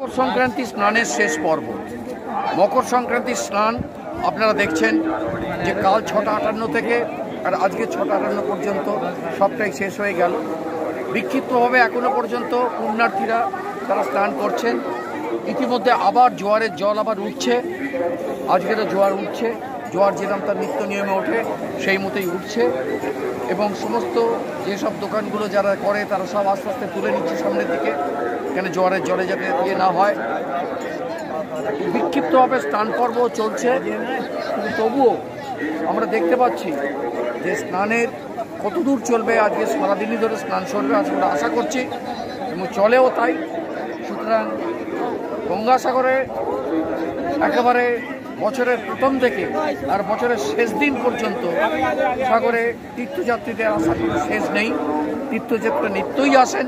মকর সংক্রান্তি স্নানের শেষ পর্ব। মকর সংক্রান্তির স্নান আপনারা দেখছেন যে কাল 6:58 থেকে আর আজকে 6:58 পর্যন্ত সবটাই শেষ হয়ে গেল। বিক্ষিপ্তভাবে এখনো পর্যন্ত পুণ্যার্থীরা তারা স্নান করছেন। ইতিমধ্যে আবার জোয়ারের জল আবার উঠছে, আজকেরও জোয়ার উঠছে। জোয়ার যেরকম তার নিত্য নিয়মে ওঠে সেই মতোই উঠছে এবং সমস্ত যেসব দোকানগুলো যারা করে তারা সব আস্তে আস্তে তুলে নিচ্ছে সামনের দিকে, কেন জোয়ারের জলে যাতে ইয়ে না হয়। বিক্ষিপ্তভাবে স্নান পর্ব চলছে, কিন্তু তবুও আমরা দেখতে পাচ্ছি যে স্নানের কত দূর চলবে। আজকে সারাদিনই ধরে স্নান চলবে আমরা আশা করছি এবং চলেও তাই। সুতরাং গঙ্গাসাগরে একেবারে বছরের প্রথম থেকে আর বছরের শেষ দিন পর্যন্ত সাগরে তীর্থযাত্রীদের আসার কোনো শেষ নেই। তীর্থযাত্রীরা নিত্যই আসেন।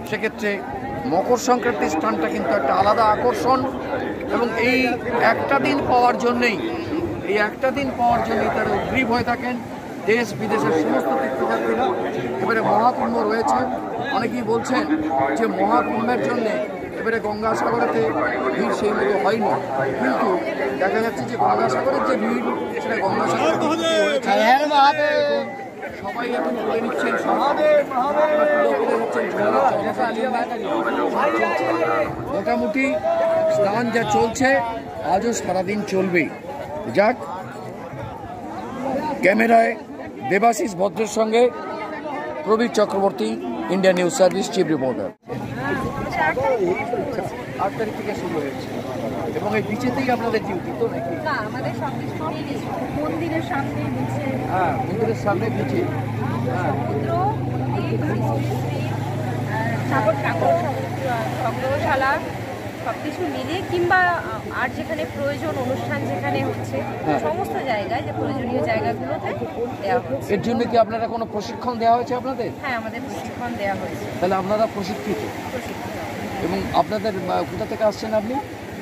সেক্ষেত্রে মকর সংক্রান্তির স্থানটা কিন্তু একটা আলাদা আকর্ষণ এবং এই একটা দিন পাওয়ার জন্যেই তারা উদ্গ্রীব হয়ে থাকেন দেশ বিদেশের সমস্ত তীর্থযাত্রীরা। এবারে মহাকুম্ভ রয়েছে, অনেকেই বলছেন যে মহাকুম্ভের জন্যে এবারে গঙ্গাসাগরেতে ভিড় সেই মতো হয়নি, কিন্তু দেখা যাচ্ছে যে গঙ্গাসাগরের যে ভিড় সেটা গঙ্গাসাগরে সবাই এখন তুলে নিচ্ছেন, মোটামুটি স্নান যা চলছে আজও সারাদিন চলবেই। যাক, ক্যামেরায় দেবাশিস ভদ্রের সঙ্গে Prabir Chakraborty, India news service, chief reporter. 8 তারিখ থেকে শুরু হয়েছে এবং এই বিচেতেই আপনাদের ডিউটি তো নাকি? না, আমাদের সবকিছু মন্দিরের সামনে বিচে। হ্যাঁ, মন্দিরের সামনে বিচে, সমুদ্র, সংগ্রহশালা সবকিছু মিলিয়ে কিংবা আর যেখানে প্রয়োজন অনুষ্ঠান যেখানে হচ্ছে সমস্ত জায়গায় যে প্রয়োজনীয় জায়গাগুলোতে দেওয়া হচ্ছে। এর জন্য কি আপনারা কোনো প্রশিক্ষণ দেওয়া হয়েছে আপনাদের? হ্যাঁ, আমাদের প্রশিক্ষণ দেওয়া হয়েছে। তাহলে আপনারা প্রশিক্ষিত। এবং আপনাদের কোথা থেকে আসছেন আপনি?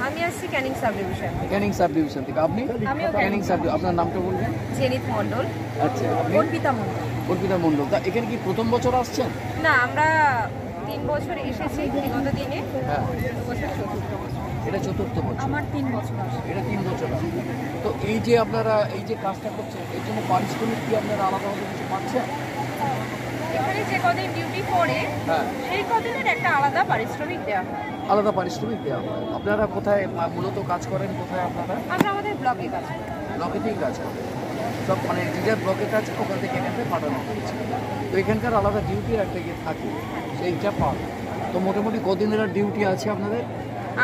আমি আসছি Canning sub division. Canning sub division থেকে। আপনি? আমিও ক্যানিং সাব। আপনার নামটা বলবেন? জেনিত মণ্ডল। আচ্ছা, অর্পিতা মণ্ডল। অর্পিতা মণ্ডল। তা এখানে কি প্রথম বছর আসছেন? না, আমরা 3 বছর এসেছি বিগত দিনে। হ্যাঁ, বছর চতুর্থ বছর। এটা চতুর্থ বছর। আমার 3 বছর আসে। এটা 3 বছর আসে। তো এই যে আপনারা এই যে কাজটা করছেন এর জন্য পারিশ্রমিক কি আপনারা আলাদাভাবে কিছু পাচ্ছেন? এখানে যে কদিন ডিউটি করে হ্যাঁ, সেই কদিনের একটা আলাদা পারিশ্রমিক দেওয়া হয়। আলাদা পারিশ্রমিক দেওয়া হয়। আপনারা কোথায় মূলত কাজ করেন? কোথায় আপনারা? আমরা আমাদের ব্লকে কাজ করি। ব্লকেতেই কাজ করেন সব, মানে যে ব্লকে কাজ ওখান থেকে এখান থেকে পাঠানো হয়েছে। তো এখানকার আলাদা ডিউটির একটা ইয়ে থাকে, সেইটা পান। তো মোটামুটি কদিনের ডিউটি আছে আপনাদের?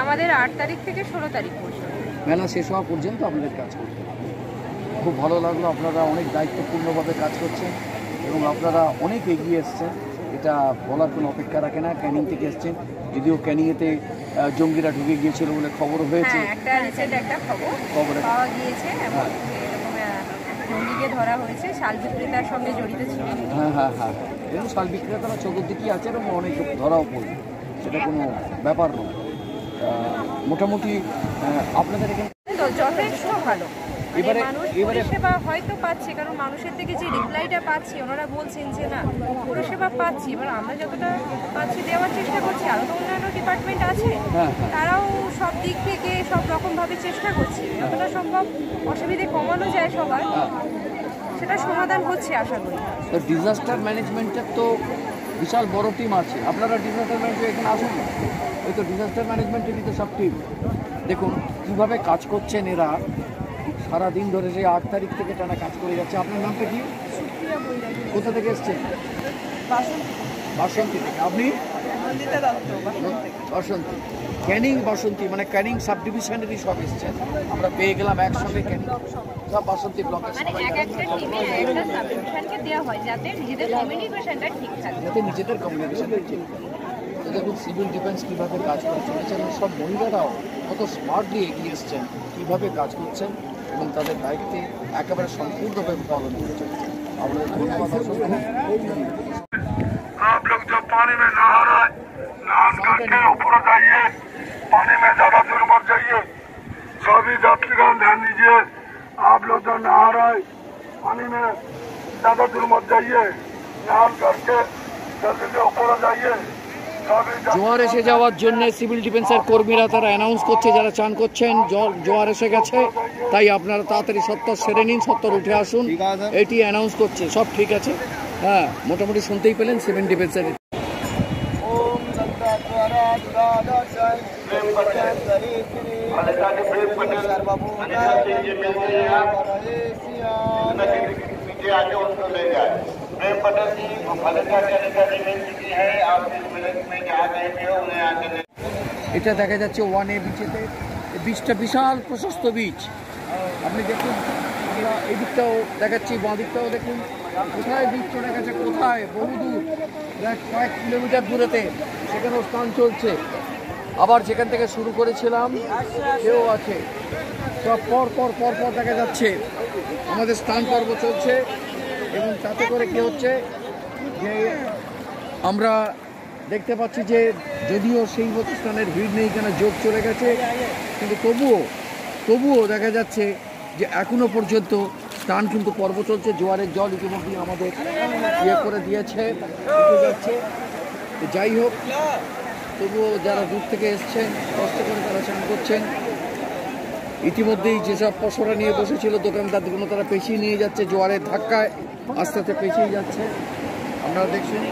আমাদের 8 তারিখ থেকে 16 তারিখ পর্যন্ত। মেলা শেষ হওয়া পর্যন্ত আপনাদের কাজ করতে হবে। খুব ভালো লাগলো, আপনারা অনেক দায়িত্বপূর্ণভাবে কাজ করছেন এবং আপনারা অনেক এগিয়ে এসছেন, এটা বলার কোনো অপেক্ষা রাখে না। ক্যানিং থেকে এসছেন, যদিও ক্যানিংয়েতে জঙ্গিরা ঢুকে গিয়েছিল বলে খবর হয়েছে। হ্যাঁ, একটা রিসেন্ট একটা খবর পাওয়া গিয়েছে, এমন এরকম জঙ্গিকে ধরা হয়েছে, শাল বিক্রেতার সঙ্গে জড়িত ছিলেন। হ্যাঁ, এবং শাল বিক্রেতারা চতুর্দিকেই আছে এবং অনেক ধরাও পড়বে, সেটা কোনো ব্যাপার নয়। মোটামুটি আপনাদের এখানে যথেষ্ট ভালো। এবারে পরিষেবা হয়তো পাচ্ছি, কারণ মানুষের থেকে যে রিপ্লাইটা পাচ্ছি ওনারা বলছেন যে না পরিষেবা পাচ্ছি। এবার আমরা যতটা পাচ্ছি দেওয়ার চেষ্টা করছি, আরও তো অন্যান্য ডিপার্টমেন্ট আছে, তারাও সব দিক থেকে সব রকমভাবে চেষ্টা করছে যতটা সম্ভব অসুবিধে কমানো যায় সবার, সেটা সমাধান হচ্ছে আশা করি। তো ডিজাস্টার ম্যানেজমেন্টের তো বিশাল বড় টিম আছে, আপনারা ডিজাস্টার ম্যানেজমেন্ট এখানে আসুন না, ওই তো ডিজাস্টার ম্যানেজমেন্টেরই তো সব টিম। দেখুন কীভাবে কাজ করছেন এরা, সারাদিন ধরে যে 8 তারিখ থেকে টানা কাজ করে যাচ্ছে। আপনার নামটা কি? কোথা থেকে এসছেন? বাসন্তী থেকে। আপনি? বাসন্তী। ক্যানিং বাসন্তী, মানে ক্যানিং সাব ডিভিশনেরই সব এসছেন, আমরা পেয়ে গেলাম একসঙ্গে। ক্যানিং সব বাসন্তী ব্লকের যাতে নিজেদের কমিউনিকেশনটা ঠিক থাকে। তো দেখুন সিভিল ডিফেন্স কীভাবে কাজ করে চলেছেন, সব মহিলারাও কত স্মার্টলি এগিয়ে এসছেন, কীভাবে কাজ করছেন এবং তাদের দায়িত্বে একেবারে সম্পূর্ণভাবে পালন করে চলেছেন। আপনাদের ধন্যবাদ। आप लोग जो पानी में नहा रहे नहान करके ऊपर जाइए, पानी में ज्यादा दूर मत जाइए। सभी यात्रीगण ध्यान दीजिए, आप लोग जो नहा रहे पानी में ज्यादा दूर मत जाइए, नहान करके जल्दी से ऊपर जाइए। জোয়ার এসে যাওয়ার জন্য সিভিল ডিফেন্সের কর্মীরা তারা অ্যানাউন্স করছে, যারা চান করছেন জোয়ার এসে গেছে, তাই আপনারা তাড়াতাড়ি সত্তর সেরে নিন, সত্তর উঠে আসুন, এটি অ্যানাউন্স করছে। সব ঠিক আছে, হ্যাঁ, মোটামুটি শুনতেই পেলেন সিভিল ডিফেন্সের। এটা দেখা যাচ্ছে 1A বিচেতে, বিচটা বিশাল প্রশস্ত বিচ। আপনি দেখুন, আমরা এই দিকটাও দেখাচ্ছি, বাঁ দিকটাও দেখুন, কোথায় বিচ চলে গেছে, কোথায় বহু দূর, কয়েক কিলোমিটার দূরেতে সেখানেও স্নান চলছে। আবার যেখান থেকে শুরু করেছিলাম সেও আছে, সব পর পর পর পর দেখা যাচ্ছে আমাদের স্নান পর্ব চলছে। এবং তাতে করে কী হচ্ছে যে আমরা দেখতে পাচ্ছি যে যদিও সেই মতো স্নানের ভিড় নেই, কেন যোগ চলে গেছে, কিন্তু তবুও দেখা যাচ্ছে যে এখনো পর্যন্ত স্নান কিন্তু পর্ব চলছে। জোয়ারের জল ইতিমধ্যেই আমাদের ইয়ে করে দিয়েছে, যাচ্ছে। যাই হোক, তবুও যারা দূর থেকে এসছেন কষ্ট করে তারা স্নান করছেন। ইতিমধ্যেই যেসব পসরা নিয়ে বসেছিল দোকানদারগুলো তারা পেছিয়ে নিয়ে যাচ্ছে, জোয়ারের ধাক্কায় আস্তে আস্তে পেছিয়ে যাচ্ছে, আপনারা দেখছেন।